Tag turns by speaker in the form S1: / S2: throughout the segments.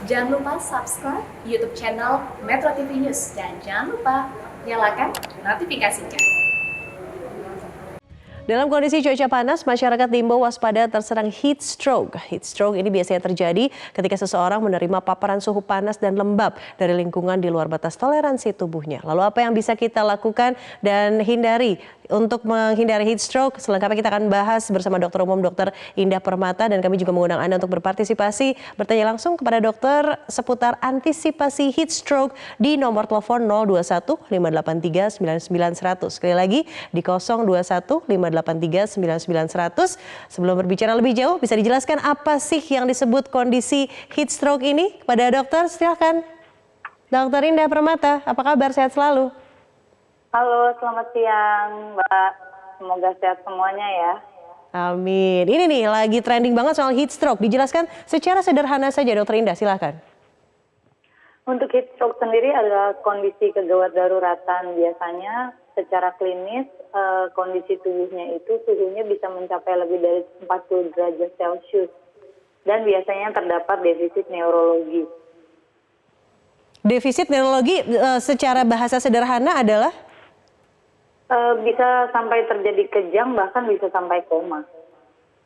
S1: Jangan lupa subscribe YouTube channel Metro TV News dan jangan lupa nyalakan notifikasinya.
S2: Dalam kondisi cuaca panas, masyarakat diimbau waspada terserang heat stroke. Heat stroke ini biasanya terjadi ketika seseorang menerima paparan suhu panas dan lembab dari lingkungan di luar batas toleransi tubuhnya. Lalu apa yang bisa kita lakukan dan hindari untuk menghindari heat stroke? Selengkapnya kita akan bahas bersama Dokter Umum Dr. Indah Permata, dan kami juga mengundang Anda untuk berpartisipasi bertanya langsung kepada dokter seputar antisipasi heat stroke di nomor telepon 021 583 99 100. Sekali lagi di 021 583 99 100. Sebelum berbicara lebih jauh, bisa dijelaskan apa sih yang disebut kondisi heat stroke ini kepada dokter? Silakan. Dokter Indah Permata, apa kabar? Sehat selalu?
S3: Halo, selamat siang Mbak. Semoga sehat semuanya ya.
S2: Amin. Ini nih lagi trending banget soal heat stroke. Dijelaskan secara sederhana saja Dokter Indah, silakan.
S3: Untuk heat stroke sendiri adalah kondisi kegawat daruratan. Biasanya secara klinis kondisi tubuhnya itu suhunya bisa mencapai lebih dari 40 derajat Celcius. Dan biasanya terdapat defisit neurologi.
S2: Defisit neurologi secara bahasa sederhana adalah?
S3: Bisa sampai terjadi kejang, bahkan bisa sampai koma.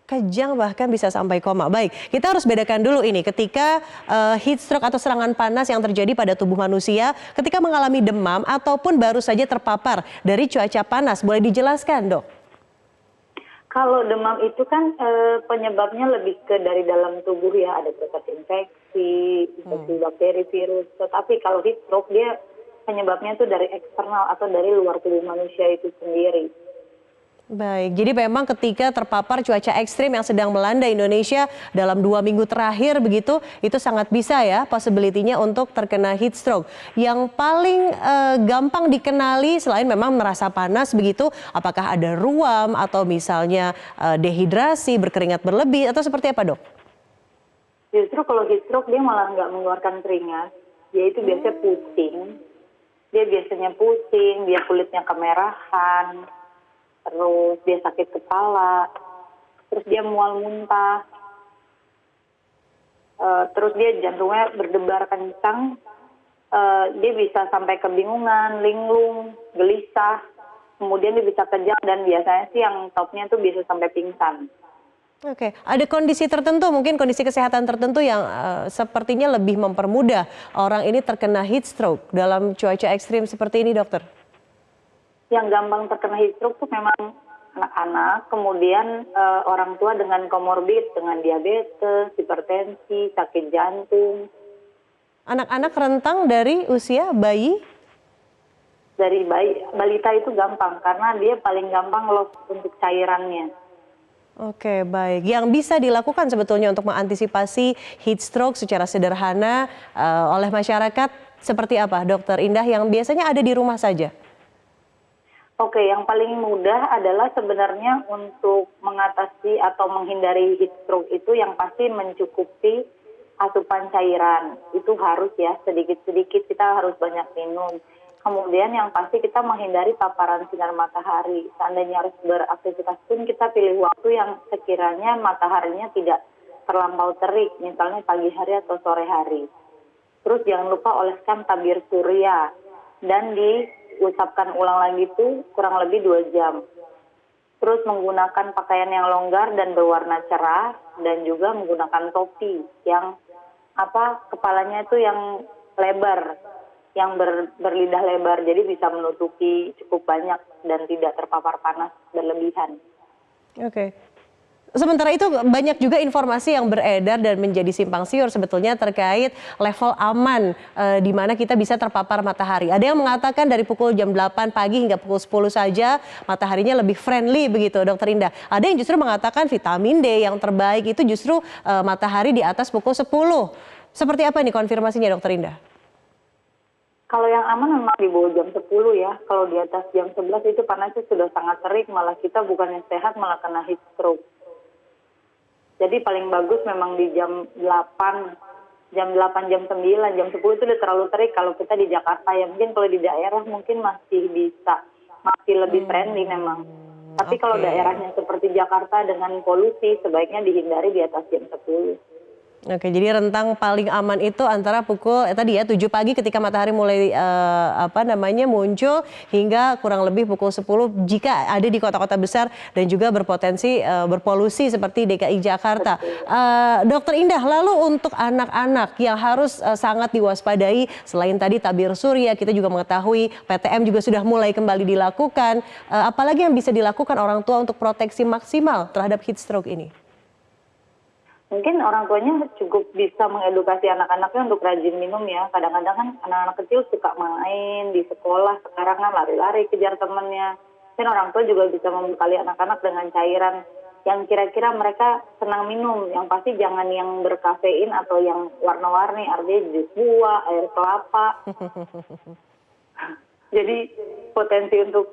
S2: Kejang bahkan bisa sampai koma. Baik, kita harus bedakan dulu ini ketika heat stroke atau serangan panas yang terjadi pada tubuh manusia ketika mengalami demam ataupun baru saja terpapar dari cuaca panas. Boleh dijelaskan, Dok?
S3: Kalau demam itu kan penyebabnya lebih ke dari dalam tubuh ya, ada proses infeksi bakteri, virus. Tetapi kalau heat stroke dia penyebabnya itu dari eksternal atau dari luar tubuh manusia itu sendiri.
S2: Baik, jadi memang ketika terpapar cuaca ekstrim yang sedang melanda Indonesia dalam 2 minggu terakhir begitu, itu sangat bisa ya possibility-nya untuk terkena heat stroke. Yang paling gampang dikenali selain memang merasa panas begitu, apakah ada ruam atau misalnya dehidrasi, berkeringat berlebih atau seperti apa, Dok?
S3: Justru kalau heat stroke dia malah nggak mengeluarkan keringat, yaitu biasanya pusing. Dia biasanya pusing, dia kulitnya kemerahan, terus dia sakit kepala, terus dia mual muntah, terus dia jantungnya berdebar kencang, dia bisa sampai kebingungan, linglung, gelisah, kemudian dia bisa kejang dan biasanya sih yang topnya tuh bisa sampai pingsan.
S2: Oke, ada kondisi tertentu, mungkin kondisi kesehatan tertentu yang sepertinya lebih mempermudah orang ini terkena heat stroke dalam cuaca ekstrim seperti ini, dokter?
S3: Yang gampang terkena heat stroke tuh memang anak-anak, kemudian orang tua dengan komorbid, dengan diabetes, hipertensi, sakit jantung.
S2: Anak-anak rentang dari usia bayi?
S3: Dari balita itu gampang, karena dia paling gampang loss untuk cairannya.
S2: Oke, baik. Yang bisa dilakukan sebetulnya untuk mengantisipasi heat stroke secara sederhana oleh masyarakat seperti apa, Dokter Indah, yang biasanya ada di rumah saja?
S3: Oke, yang paling mudah adalah sebenarnya untuk mengatasi atau menghindari heat stroke itu yang pasti mencukupi asupan cairan. Itu harus ya, sedikit-sedikit kita harus banyak minum. Kemudian yang pasti kita menghindari paparan sinar matahari. Seandainya harus beraktivitas pun kita pilih waktu yang sekiranya mataharinya tidak terlampau terik, misalnya pagi hari atau sore hari. Terus jangan lupa oleskan tabir surya dan diusapkan ulang lagi itu kurang lebih 2 jam. Terus menggunakan pakaian yang longgar dan berwarna cerah dan juga menggunakan topi yang kepalanya itu yang lebar, yang berlidah lebar, jadi bisa menutupi cukup banyak dan tidak terpapar panas berlebihan.
S2: Oke. Sementara itu banyak juga informasi yang beredar dan menjadi simpang siur sebetulnya terkait level aman di mana kita bisa terpapar matahari. Ada yang mengatakan dari pukul jam 8 pagi hingga pukul 10 saja mataharinya lebih friendly begitu, Dokter Indah. Ada yang justru mengatakan vitamin D yang terbaik itu justru matahari di atas pukul 10. Seperti apa nih konfirmasinya, Dokter Indah?
S3: Kalau yang aman memang di bawah jam 10 ya. Kalau di atas jam 11 itu panasnya sudah sangat terik, malah kita bukannya sehat malah kena heat stroke. Jadi paling bagus memang di jam 8, jam 9, jam 10 itu udah terlalu terik kalau kita di Jakarta ya. Mungkin kalau di daerah mungkin masih lebih friendly memang. Tapi kalau daerahnya seperti Jakarta dengan polusi sebaiknya dihindari di atas jam 10.
S2: Oke, jadi rentang paling aman itu antara pukul tadi ya 7 pagi ketika matahari mulai muncul hingga kurang lebih pukul 10 jika ada di kota-kota besar dan juga berpotensi berpolusi seperti DKI Jakarta. Dokter Indah, lalu untuk anak-anak yang harus sangat diwaspadai selain tadi tabir surya, kita juga mengetahui PTM juga sudah mulai kembali dilakukan. Apalagi yang bisa dilakukan orang tua untuk proteksi maksimal terhadap heat stroke ini?
S3: Mungkin orang tuanya cukup bisa mengedukasi anak-anaknya untuk rajin minum ya. Kadang-kadang kan anak-anak kecil suka main di sekolah, sekarang kan lari-lari kejar temannya. Dan orang tua juga bisa membekali anak-anak dengan cairan yang kira-kira mereka senang minum. Yang pasti jangan yang berkafein atau yang warna-warni, artinya jus buah, air kelapa. Jadi potensi untuk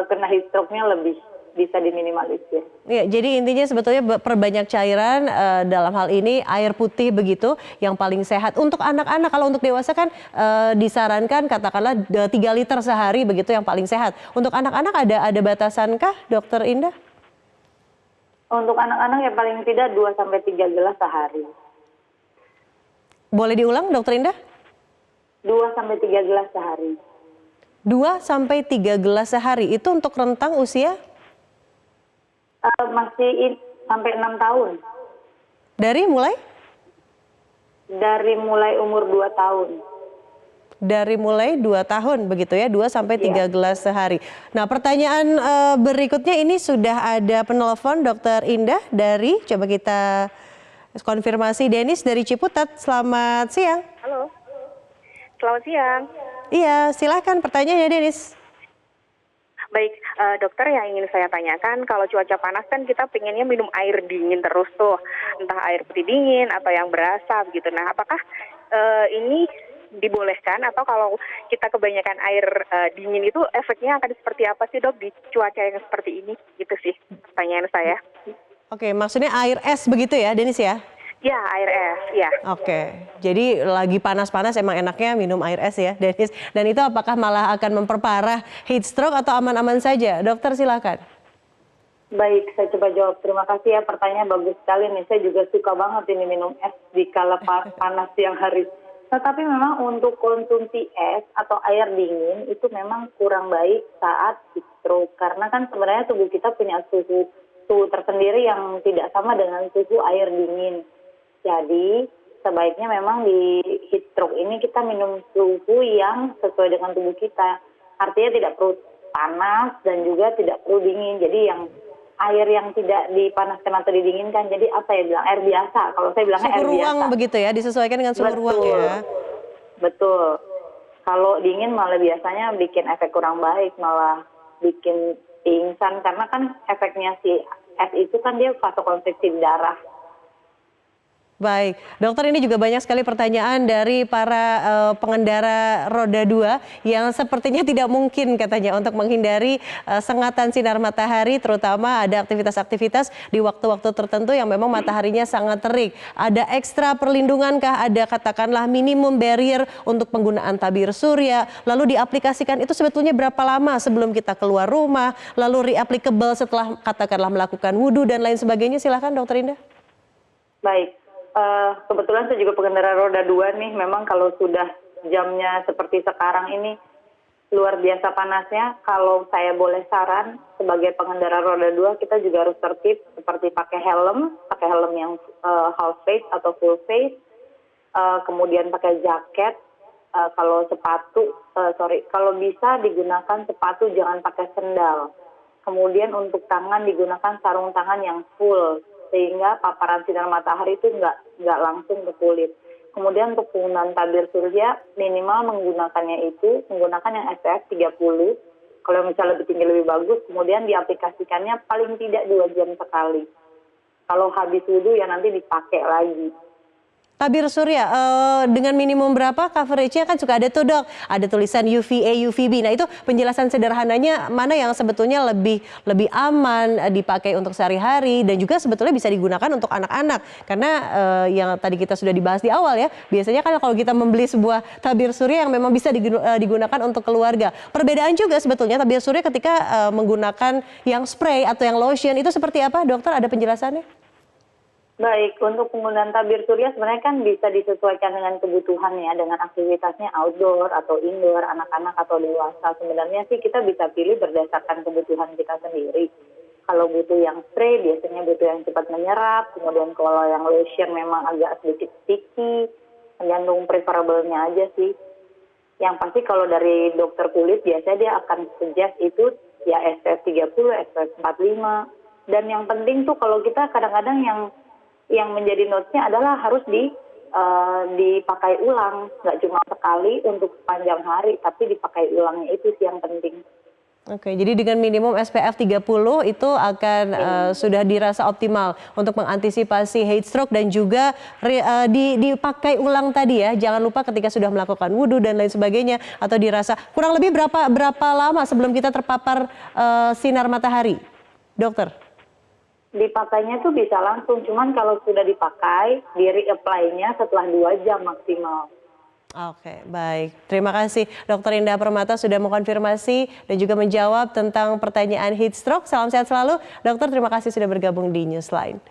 S3: kena heat stroke-nya lebih bisa diminimalisir.
S2: Ya, jadi intinya sebetulnya perbanyak cairan dalam hal ini air putih begitu yang paling sehat. Untuk anak-anak, kalau untuk dewasa kan disarankan katakanlah 3 liter sehari begitu yang paling sehat. Untuk anak-anak ada batasankah, Dokter Indah?
S3: Untuk anak-anak yang paling tidak 2-3 gelas sehari.
S2: Boleh diulang, Dokter Indah?
S3: 2-3 gelas sehari.
S2: 2-3 gelas sehari, itu untuk rentang usia?
S3: Masih sampai 6 tahun.
S2: Dari mulai?
S3: Dari mulai umur 2 tahun.
S2: Dari mulai 2 tahun begitu ya, 2-3 gelas sehari. Nah, pertanyaan berikutnya ini sudah ada penelpon Dokter Indah dari, coba kita konfirmasi, Denis dari Ciputat. Selamat siang.
S4: Halo, selamat siang.
S2: Iya, silakan pertanyaannya Denis.
S4: Baik, dokter, yang ingin saya tanyakan, kalau cuaca panas kan kita pengennya minum air dingin terus tuh, entah air putih dingin atau yang berasap gitu. Nah, apakah ini dibolehkan atau kalau kita kebanyakan air dingin itu efeknya akan seperti apa sih, Dok, di cuaca yang seperti ini? Gitu sih pertanyaan saya.
S2: Oke, maksudnya air es begitu ya, Denis ya?
S4: Ya, air es, ya.
S2: Oke, jadi lagi panas-panas emang enaknya minum air es ya, Denis. Dan itu apakah malah akan memperparah heat stroke atau aman-aman saja? Dokter silakan.
S3: Baik, saya coba jawab. Terima kasih ya, pertanyaan bagus sekali nih. Saya juga suka banget ini minum es di kala panas siang hari. Tetapi memang untuk konsumsi es atau air dingin itu memang kurang baik saat heat stroke. Karena kan sebenarnya tubuh kita punya suhu tersendiri yang tidak sama dengan suhu air dingin. Jadi sebaiknya memang di heat stroke ini kita minum suhu yang sesuai dengan tubuh kita. Artinya tidak perlu panas dan juga tidak perlu dingin. Jadi yang air yang tidak dipanaskan atau didinginkan. Jadi apa ya bilang, air biasa. Kalau saya bilangnya air biasa.
S2: Suhu ruang begitu ya, disesuaikan dengan suhu ruang ya.
S3: Betul. Kalau dingin malah biasanya bikin efek kurang baik, malah bikin pingsan. Karena kan efeknya si es itu kan dia vasokonstriksi darah.
S2: Baik, dokter, ini juga banyak sekali pertanyaan dari para pengendara roda 2 yang sepertinya tidak mungkin katanya untuk menghindari sengatan sinar matahari, terutama ada aktivitas-aktivitas di waktu-waktu tertentu yang memang mataharinya sangat terik. Ada ekstra perlindungankah, ada katakanlah minimum barrier untuk penggunaan tabir surya, lalu diaplikasikan itu sebetulnya berapa lama sebelum kita keluar rumah, lalu re-applicable setelah katakanlah melakukan wudhu dan lain sebagainya. Silakan Dokter Indah.
S3: Baik. Kebetulan saya juga pengendara roda 2 nih, memang kalau sudah jamnya seperti sekarang ini luar biasa panasnya. Kalau saya boleh saran sebagai pengendara roda 2, kita juga harus tertib seperti pakai helm yang half face atau full face, kemudian pakai jaket, kalau kalau bisa digunakan sepatu, jangan pakai sendal. Kemudian untuk tangan digunakan sarung tangan yang full, sehingga paparan sinar matahari itu nggak langsung ke kulit. Kemudian untuk penggunaan tabir surya, minimal menggunakannya itu menggunakan yang SPF 30. Kalau misalnya lebih tinggi lebih bagus, kemudian diaplikasikannya paling tidak 2 jam sekali. Kalau habis wudhu ya nanti dipakai lagi.
S2: Tabir surya dengan minimum berapa coveragenya, kan suka ada tuh Dok, ada tulisan UVA, UVB. Nah itu penjelasan sederhananya mana yang sebetulnya lebih aman dipakai untuk sehari-hari dan juga sebetulnya bisa digunakan untuk anak-anak. Karena yang tadi kita sudah dibahas di awal ya, biasanya kan kalau kita membeli sebuah tabir surya yang memang bisa digunakan untuk keluarga. Perbedaan juga sebetulnya tabir surya ketika menggunakan yang spray atau yang lotion itu seperti apa, Dokter? Ada penjelasannya?
S3: Baik, untuk penggunaan tabir surya sebenarnya kan bisa disesuaikan dengan kebutuhan ya, dengan aktivitasnya outdoor atau indoor, anak-anak atau dewasa. Sebenarnya sih kita bisa pilih berdasarkan kebutuhan kita sendiri. Kalau butuh yang spray, biasanya butuh yang cepat menyerap. Kemudian kalau yang lotion memang agak sedikit sticky, tergantung preferable-nya aja sih. Yang pasti kalau dari dokter kulit biasanya dia akan suggest itu ya SPF 30, SPF 45. Dan yang penting tuh kalau kita kadang-kadang yang menjadi notes-nya adalah harus dipakai ulang, nggak cuma sekali untuk sepanjang hari, tapi dipakai ulangnya itu sih yang penting.
S2: Oke, jadi dengan minimum SPF 30 itu akan sudah dirasa optimal untuk mengantisipasi heat stroke dan juga dipakai ulang tadi ya. Jangan lupa ketika sudah melakukan wudhu dan lain sebagainya atau dirasa kurang lebih berapa lama sebelum kita terpapar sinar matahari, dokter?
S3: Dipakainya tuh bisa langsung, cuman kalau sudah dipakai, di reapply-nya setelah 2 jam maksimal.
S2: Oke, baik. Terima kasih Dr. Indah Permata sudah mengkonfirmasi dan juga menjawab tentang pertanyaan heat stroke. Salam sehat selalu. Dokter, terima kasih sudah bergabung di Newsline.